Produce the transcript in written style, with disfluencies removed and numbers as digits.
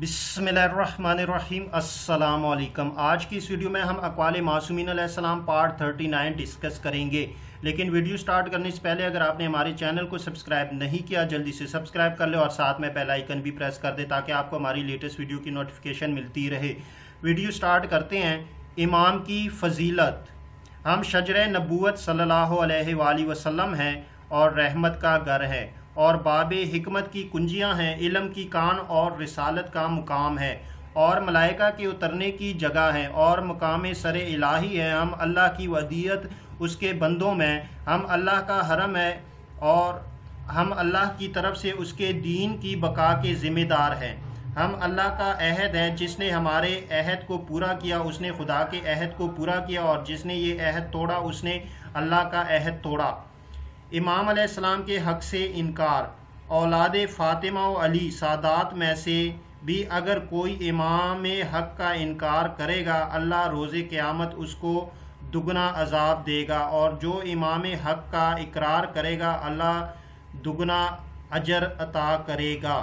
बिस्मिल्लाहिर्रहमानिर्रहीम अस्सलाम वालेकुम। आज की इस वीडियो में हम अक़वाल मासूमीन a.s पार्ट 39 डिस्कस करेंगे। लेकिन वीडियो स्टार्ट करने से पहले अगर आपने हमारे चैनल को सब्सक्राइब नहीं किया जल्दी से सब्सक्राइब कर ले और साथ में बेल आइकन भी प्रेस कर दे ताकि आपको हमारी लेटेस्ट वीडियो की नोटिफिकेशन मिलती रहे। वीडियो स्टार्ट करते हैं। इमाम की फजीलत। हम शजर नबूवत सल्लल्लाहु अलैहि वसल्लम हैं और रहमत का घर है और बाब हिकमत की कुंजियां हैं, इल्म की कान और रिसालत का मुकाम है और मलाइका के उतरने की जगह है और मुकाम सर इलाही है। हम अल्लाह की वदीयत उसके बंदों में, हम अल्लाह का हरम है और हम अल्लाह की तरफ से उसके दीन की बका के ज़िम्मेदार हैं। हम अल्लाह का अहद है, जिसने हमारे अहद को पूरा किया उसने खुदा के अहद को पूरा किया और जिसने ये अहद तोड़ा उसने अल्लाह का अहद तोड़ा। इमाम a.s के हक़ से इनकार। औलाद फ़ातिमा व अली सादात में से भी अगर कोई इमाम हक़ का इनकार करेगा अल्लाह रोज़े क़यामत उसको दुगना अज़ाब देगा और जो इमाम हक़ का इकरार करेगा अल्लाह दुगना अजर अता करेगा।